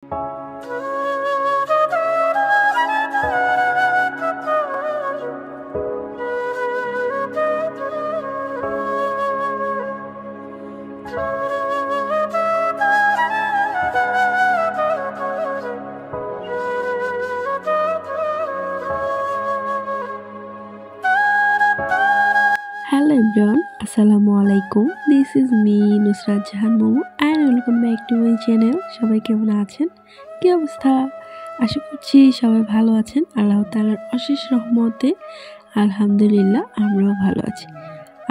Hello everyone, Assalamu alaikum. This is me Nusrat Jahan momo and welcome back to my channel. সবাই কেমন আছেন? কি অবস্থা? আশা করছি সবাই ভালো আছেন। আল্লাহ তাআলার অশেষ রহমতে আলহামদুলিল্লাহ আমরাও ভালো আছি।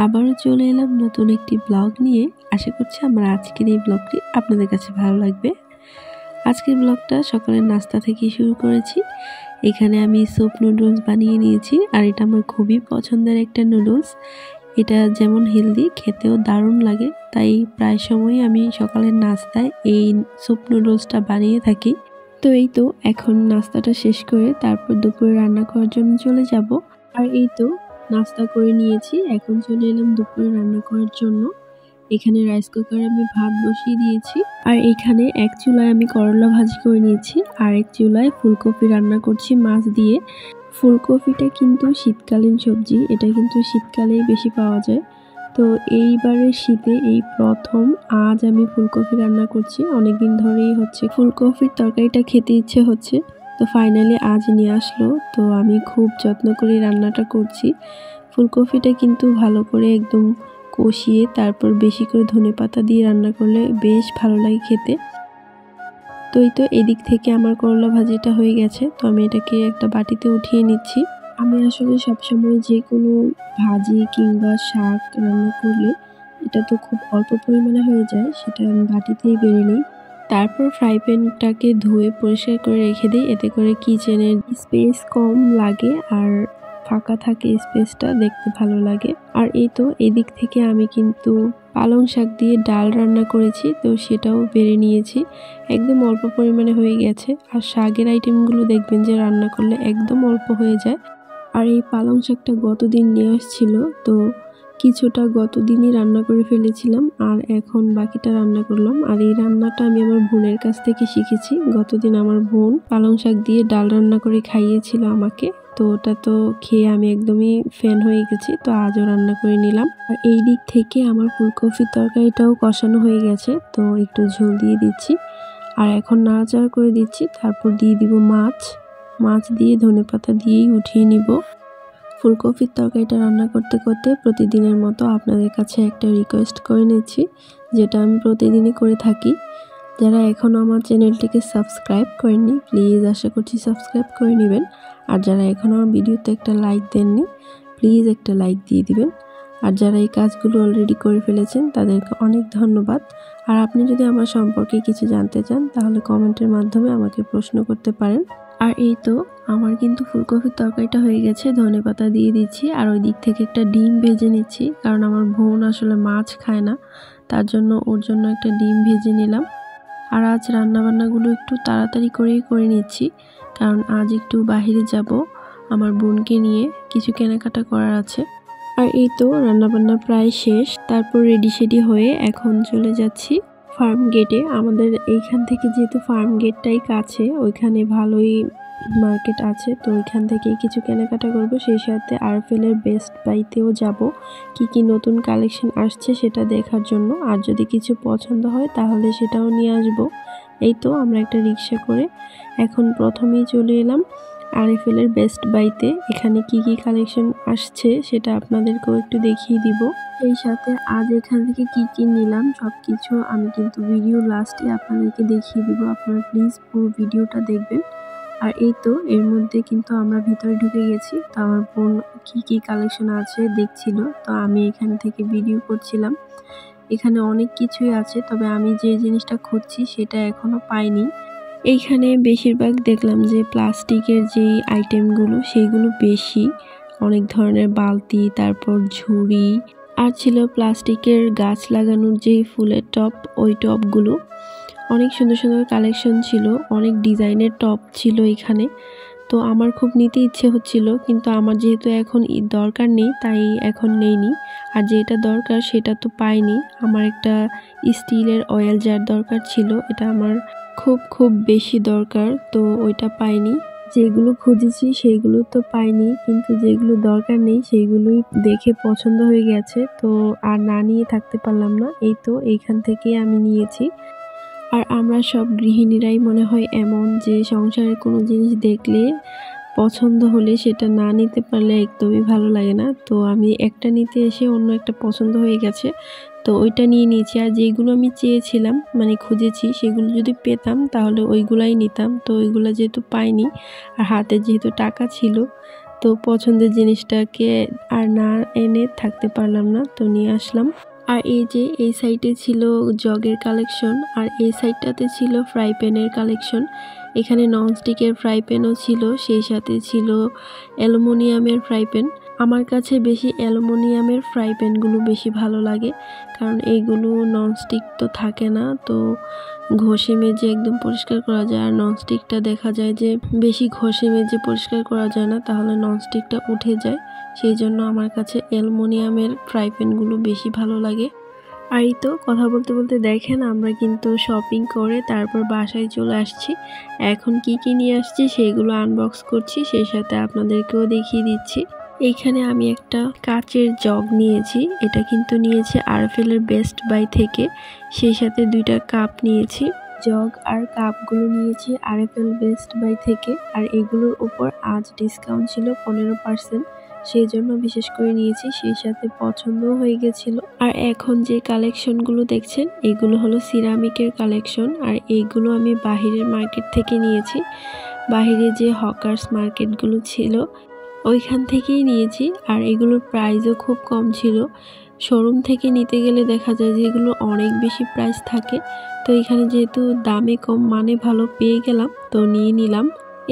আবারও চলে এলাম নতুন একটি ব্লগ নিয়ে। আশা করছি আমার আজকের এই ব্লগটি আপনাদের কাছে ভালো লাগবে। আজকের ব্লগটা সকালের নাস্তা থেকে শুরু করেছি। এখানে আমি স্যুপ নুডলস বানিয়ে নিয়েছি আর এটা আমার খুবই পছন্দের একটা নুডলস। এটা যেমন হেলদি, খেতেও দারুণ লাগে, তাই প্রায় সময় আমি সকালের নাস্তায় এই স্যুপ নুডলসটা বানিয়ে থাকি। তো এই তো এখন নাস্তাটা শেষ করে তারপর দুপুরে রান্না করার জন্য চলে যাব। আর এই তো নাস্তা করে নিয়েছি, এখন চলে এলাম দুপুরে রান্না করার জন্য। এখানে রাইস কুকারে আমি ভাত বসিয়ে দিয়েছি আর এখানে এক চুলায় আমি করলা ভাজি করে নিয়েছি আর এক চুলায় ফুলকপি রান্না করছি মাছ দিয়ে। ফুলকপিটা কিন্তু শীতকালীন সবজি, এটা কিন্তু শীতকালেই বেশি পাওয়া যায়। তো এইবারের শীতে এই প্রথম আজ আমি ফুলকপি রান্না করছি। অনেকদিন ধরেই হচ্ছে ফুলকপির তরকারিটা খেতে ইচ্ছে হচ্ছে, তো ফাইনালি আজ নিয়ে আসলো। তো আমি খুব যত্ন করে রান্নাটা করছি। ফুলকপিটা কিন্তু ভালো করে একদম কষিয়ে তারপর বেশি করে ধনেপাতা দিয়ে রান্না করলে বেশ ভালো লাগে খেতে। তো এই তো এদিক থেকে আমার করলা ভাজিটা হয়ে গেছে, তো আমি এটাকে একটা বাটিতে উঠিয়ে নিচ্ছি। আমি আসলে সবসময় যে কোনো ভাজি কিংবা শাক রান্না করলে এটা তো খুব অল্প পরিমাণে হয়ে যায়, সেটা আমি বাটিতেই বেড়ে নিই। তারপর ফ্রাই প্যানটাকে ধুয়ে পরিষ্কার করে রেখে দিই, এতে করে কিচেনের স্পেস কম লাগে আর ফাঁকা থাকে, স্পেসটা দেখতে ভালো লাগে। আর এই তো এদিক থেকে আমি কিন্তু পালং শাক দিয়ে ডাল রান্না করেছি, তো সেটাও বেড়ে নিয়েছি। একদম অল্প পরিমাণে হয়ে গেছে। আর শাকের আইটেমগুলো দেখবেন যে রান্না করলে একদম অল্প হয়ে যায়। আর এই পালং শাকটা গতদিন নিয়ে আসছিল, তো কিছুটা গতদিনই রান্না করে ফেলেছিলাম আর এখন বাকিটা রান্না করলাম। আর এই রান্নাটা আমি আমার বোনের কাছ থেকে শিখেছি। গতদিন আমার বোন পালং শাক দিয়ে ডাল রান্না করে খাইয়েছিল আমাকে, তো ওটা তো খেয়ে আমি একদমই ফ্যান হয়ে গেছি, তো আজও রান্না করে নিলাম। আর এই দিক থেকে আমার ফুলকপির তরকারিটাও কষানো হয়ে গেছে, তো একটু ঝোল দিয়ে দিচ্ছি আর এখন নাড়াচাড়া করে দিচ্ছি। তারপর দিয়ে দিব মাছ দিয়ে ধনেপাতা দিয়েই উঠিয়ে নিব। ফুলকপির তরকারিটা রান্না করতে করতে প্রতিদিনের মতো আপনাদের কাছে একটা রিকোয়েস্ট করে নিচ্ছি, যেটা আমি প্রতিদিনই করে থাকি। যারা এখনও আমার চ্যানেলটিকে সাবস্ক্রাইব করেননি প্লিজ আশা করছি সাবস্ক্রাইব করে নেবেন। আর যারা এখনও আমার ভিডিওতে একটা লাইক দেননি প্লিজ একটা লাইক দিয়ে দিবেন। আর যারা এই কাজগুলো অলরেডি করে ফেলেছেন তাদেরকে অনেক ধন্যবাদ। আর আপনি যদি আমার সম্পর্কে কিছু জানতে চান তাহলে কমেন্টের মাধ্যমে আমাকে প্রশ্ন করতে পারেন। আর এই তো আমার কিন্তু ফুলকপির তরকারিটা হয়ে গেছে, ধনেপাতা দিয়ে দিচ্ছি আর ওই দিক থেকে একটা ডিম ভেজে নিচ্ছি, কারণ আমার বোন আসলে মাছ খায় না, তার জন্য ওর জন্য একটা ডিম ভেজে নিলাম। আর আজ রান্নাবান্নাগুলো একটু তাড়াতাড়ি করেই করে নিচ্ছি, কারণ আজ একটু বাইরে যাব, আমার বোনকে নিয়ে কিছু কেনাকাটা করার আছে। আর এই তো রান্নাবান্না প্রায় শেষ, তারপর রেডি সেডি হয়ে এখন চলে যাচ্ছি ফার্ম গেটে। আমাদের এইখান থেকে যেহেতু ফার্ম গেটটাই কাছে, ওইখানে ভালোই মার্কেট আছে, তো ওইখান থেকে কিছু কেনাকাটা করব। সেই সাথে আরএফএলের বেস্ট বাইতেও যাব, কি নতুন কালেকশন আসছে সেটা দেখার জন্য। আর যদি কিছু পছন্দ হয় তাহলে সেটাও নিয়ে আসব। এই তো আমরা একটা রিক্সা করে এখন প্রথমেই চলে এলাম আরএফএলের বেস্ট বাইতে। এখানে কি কালেকশন আসছে সেটা আপনাদেরকেও একটু দেখিয়ে দিব। এই সাথে আজ এখান থেকে কি নিলাম সবকিছু আমি কিন্তু ভিডিও লাস্টে আপনাদেরকে দেখিয়ে দিব, আপনারা প্লিজ পুরো ভিডিওটা দেখবেন। আর এই তো এর মধ্যে কিন্তু আমরা ভিতরে ঢুকে গেছি, তো আমার বোন কি কালেকশন আছে দেখছিল, তো আমি এখান থেকে ভিডিও করছিলাম। এখানে অনেক কিছুই আছে, তবে আমি যে জিনিসটা খুঁজছি সেটা এখনো পাইনি। এইখানে বেশিরভাগ দেখলাম যে প্লাস্টিকের যেই আইটেমগুলো সেইগুলো বেশি, অনেক ধরনের বালতি, তারপর ঝুড়ি, আর ছিল প্লাস্টিকের গাছ লাগানোর যেই ফুলের টব, ওই টবগুলো। অনেক সুন্দর সুন্দর কালেকশন ছিল, অনেক ডিজাইনের টব ছিল এখানে। তো আমার খুব নিতে ইচ্ছে হচ্ছিল, কিন্তু আমার যেহেতু এখন দরকার নেই তাই এখন নেইনি। আর যেটা দরকার সেটা তো পাইনি। আমার একটা স্টিলের অয়েল জার দরকার ছিল, এটা আমার খুব বেশি দরকার, তো ওইটা পাইনি। যেগুলো খুঁজেছি সেইগুলো তো পাইনি, কিন্তু যেগুলো দরকার নেই সেইগুলোই দেখে পছন্দ হয়ে গেছে, তো আর না নিয়ে থাকতে পারলাম না। এই তো এইখান থেকেই আমি নিয়েছি। আর আমরা সব গৃহিণীরাই মনে হয় এমন যে সংসারের কোনো জিনিস দেখলে পছন্দ হলে সেটা না নিতে পারলে একদমই ভালো লাগে না। তো আমি একটা নিতে এসে অন্য একটা পছন্দ হয়ে গেছে, তো ওইটা নিয়ে নিয়েছি। আর যেগুলো আমি চেয়েছিলাম মানে খুঁজেছি সেগুলো যদি পেতাম তাহলে ওইগুলাই নিতাম, তো ওইগুলো যেহেতু পাইনি আর হাতে যেহেতু টাকা ছিল, তো পছন্দের জিনিসটাকে আর না এনে থাকতে পারলাম না, তো নিয়ে আসলাম। আর এই যে এই সাইডে ছিল জগের কালেকশন, আর এই সাইডটাতে ছিল ফ্রাই প্যানের কালেকশন। এখানে ননস্টিকের ফ্রাই প্যানও ছিল, সেই সাথে ছিল অ্যালুমিনিয়ামের ফ্রাই প্যান। আমার কাছে বেশি অ্যালুমিনিয়ামের ফ্রাই প্যানগুলো বেশি ভালো লাগে, কারণ এইগুলো ননস্টিক তো থাকে না, তো ঘষে মেজে একদম পরিষ্কার করা যায়। আর ননস্টিকটা দেখা যায় যে বেশি ঘষে মেজে পরিষ্কার করা যায় না, তাহলে ননস্টিকটা উঠে যায়। সেই জন্য আমার কাছে অ্যালুমিনিয়ামের ফ্রাই প্যানগুলো বেশি ভালো লাগে। আর এই তো কথা বলতে বলতে দেখেন আমরা কিন্তু শপিং করে তারপর বাসায় চলে আসছি। এখন কি নিয়ে আসছি সেগুলো আনবক্স করছি, সেই সাথে আপনাদেরকেও দেখিয়ে দিচ্ছি। এইখানে আমি একটা কাচের জগ নিয়েছি, এটা কিন্তু নিয়েছি আরএফএলের বেস্ট বাই থেকে। সেই সাথে 2টা কাপ নিয়েছি। জগ আর কাপগুলো নিয়েছি আরএফএল বেস্ট বাই থেকে, আর এগুলোর উপর আজ ডিসকাউন্ট ছিল 15%, সেই জন্য বিশেষ করে নিয়েছি। সেই সাথে পছন্দও হয়ে গেছিল। আর এখন যে কালেকশনগুলো দেখছেন এগুলো হলো সিরামিকের কালেকশন, আর এইগুলো আমি বাহিরের মার্কেট থেকে নিয়েছি। বাহিরে যে হকার্স মার্কেটগুলো ছিল ওইখান থেকেই নিয়েছি, আর এগুলোর প্রাইসও খুব কম ছিল। শোরুম থেকে নিতে গেলে দেখা যায় যে এগুলো অনেক বেশি প্রাইস থাকে, তো এখানে যেহেতু দামে কম মানে ভালো পেয়ে গেলাম, তো নিয়ে নিলাম।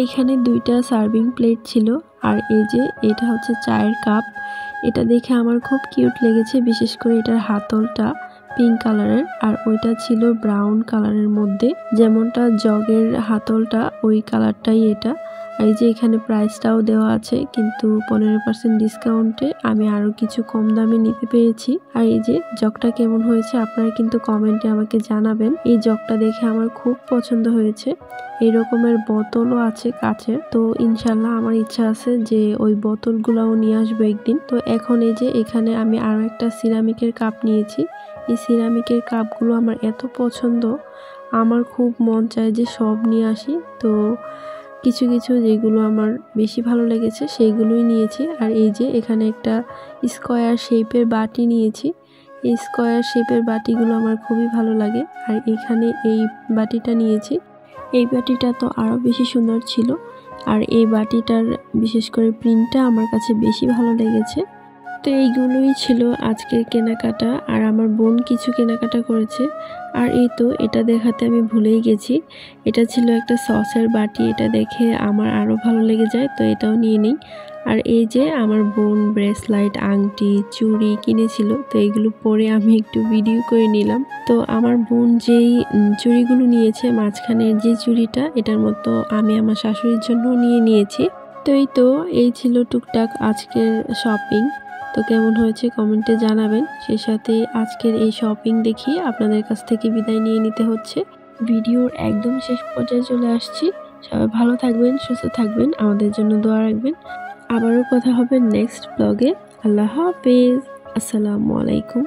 এখানে 2টা সার্ভিং প্লেট ছিল, আর এই যে এটা হচ্ছে চায়ের কাপ। এটা দেখে আমার খুব কিউট লেগেছে, বিশেষ করে এটার হাতলটা পিঙ্ক কালারের, আর ওইটা ছিল ব্রাউন কালারের মধ্যে, যেমনটা জগের হাতলটা ওই কালারটাই এটা। এই যে এখানে প্রাইসটাও দেওয়া আছে, কিন্তু 15% ডিসকাউন্টে আমি আরো কিছু কম দামে নিতে পেরেছি। আর এই যে জগটা কেমন হয়েছে আপনারা কিন্তু কমেন্টে আমাকে জানাবেন। এই জগটা দেখে আমার খুব পছন্দ হয়েছে। এই রকমের বোতলও আছে কাচের, তো ইনশাল্লাহ আমার ইচ্ছা আছে যে ওই বোতলগুলোও নিয়ে আসবো একদিন। তো এখন এই যে এখানে আমি আরো একটা সিরামিকের কাপ নিয়েছি। এই সিরামিকের কাপগুলো আমার এত পছন্দ, আমার খুব মন চায় যে সব নিয়ে আসি। তো কিছু যেগুলো আমার বেশি ভালো লেগেছে সেইগুলোই নিয়েছি। আর এই যে এখানে একটা স্কোয়ার শেপের বাটি নিয়েছি। এই স্কোয়ার শেপের বাটিগুলো আমার খুবই ভালো লাগে। আর এখানে এই বাটিটা নিয়েছি। এই বাটিটা তো আরও বেশি সুন্দর ছিল, আর এই বাটিটার বিশেষ করে প্রিন্টটা আমার কাছে বেশি ভালো লেগেছে। তো এইগুলোই ছিল আজকের কেনাকাটা, আর আমার বোন কিছু কেনাকাটা করেছে। আর এই তো এটা দেখাতে আমি ভুলেই গেছি, এটা ছিল একটা সসের বাটি। এটা দেখে আমার আরও ভালো লেগে যায়, তো এটাও নিয়ে নিই। আর এই যে আমার বোন ব্রেসলাইট, আংটি, চুড়ি কিনেছিল, তো এইগুলো পরে আমি একটু ভিডিও করে নিলাম। তো আমার বোন যেই চুড়িগুলো নিয়েছে, মাঝখানের যে চুড়িটা, এটার মতো আমি আমার শাশুড়ির জন্য নিয়ে নিয়েছি। তো এই ছিল টুকটাক আজকের শপিং। তো কেমন হয়েছে কমেন্টে জানাবেন। সেই সাথে আজকের এই শপিং দেখিয়ে আপনাদের কাছ থেকে বিদায় নিয়ে নিতে হচ্ছে। ভিডিওর একদম শেষ পর্যায়ে চলে আসছি। সবাই ভালো থাকবেন, সুস্থ থাকবেন, আমাদের জন্য দোয়া রাখবেন। আবারও কথা হবে নেক্সট ব্লগে। আল্লাহ হাফেজ, আসসালামু আলাইকুম।